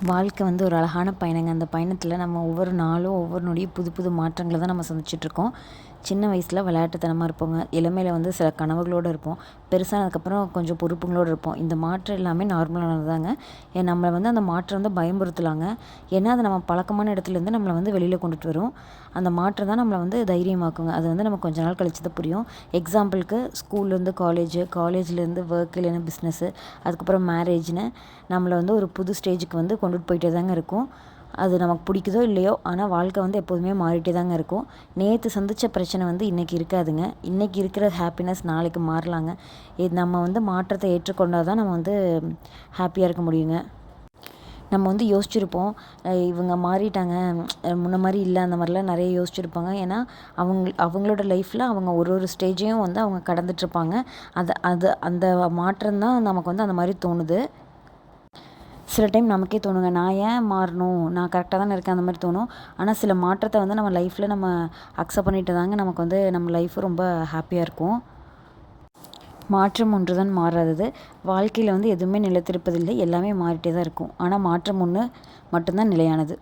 வாழ்க்கை வந்து ஒரு அழகான பயணங்க. அந்த பயணத்தில் நம்ம ஒவ்வொரு நாளும், ஒவ்வொரு நொடியும் புது புது மாற்றங்கள தான் நம்ம சந்திச்சுட்ருக்கோம். சின்ன வயசில விளையாட்டுத்தனமா இருப்போங்க. இளமையில வந்து சில கனவுகளோடு இருப்போம். பெருசானதுக்கப்புறம் கொஞ்சம் பொறுப்புங்களோடு இருப்போம். இந்த மாற்றம் எல்லாமே நார்மலானது தாங்க. நம்மள வந்து அந்த மாற்றம் வந்து பயமுறுத்தலாங்க. ஏன்னா, அது நம்ம பழக்கமான இடத்துலேருந்து நம்மள வந்து வெளியில கொண்டுட்டு வரும். அந்த மாற்றம் தான் நம்மள வந்து தைரியமாக்குங்க. அது வந்து நமக்கு கொஞ்ச நாள் கழிச்சு தான் புரியும். எக்ஸாம்பிளுக்கு ஸ்கூல்லேருந்து காலேஜு, காலேஜ்லேருந்து ஒர்க் இல்லைன்னா பிஸ்னஸு, அதுக்கப்புறம் மேரேஜ்ன்னு நம்மள வந்து ஒரு புது ஸ்டேஜுக்கு வந்து கொண்டுட்டு போயிட்டே தாங்க இருக்கும். அது நமக்கு பிடிக்குதோ இல்லையோ, ஆனால் வாழ்க்கை வந்து எப்போதுமே மாறிட்டே தாங்க இருக்கும். நேற்று சந்தித்த பிரச்சனை வந்து இன்றைக்கி இருக்காதுங்க. இன்றைக்கி இருக்கிற ஹாப்பினஸ் நாளைக்கு மாறலாங்க. இது நம்ம வந்து மாற்றத்தை ஏற்றுக்கொண்டா தான் நம்ம வந்து ஹாப்பியாக இருக்க முடியுங்க. நம்ம வந்து யோசிச்சிருப்போம், இவங்க மாறிட்டாங்க, முன்ன மாரி இல்ல, அந்த மாதிரிலாம் நிறைய யோசிச்சிருப்பாங்க. ஏன்னா, அவங்களோட லைஃப்பில் அவங்க ஒரு ஒரு ஸ்டேஜையும் வந்து அவங்க கடந்துட்டுருப்பாங்க. அது அது அந்த மாற்றம் தான் நமக்கு வந்து அந்த மாதிரி தோணுது. சில டைம் நமக்கே தோணுங்க, நான் ஏன் மாறணும்? நான் கரெக்டாக தானே இருக்கேன், அந்த மாதிரி தோணும். ஆனால் சில மாற்றத்தை வந்து நம்ம லைஃப்பில் நம்ம அக்செப்ட் பண்ணிட்டு தாங்க நமக்கு வந்து நம்ம லைஃபு ரொம்ப ஹாப்பியாக இருக்கும். மாற்றம் ஒன்று தான் மாறாதது. வாழ்க்கையில் வந்து எதுவுமே நிலைத்திருப்பதில்லை. எல்லாமே மாறிட்டே தான் இருக்கும். ஆனால் மாற்றம் ஒன்று மட்டும்தான் நிலையானது.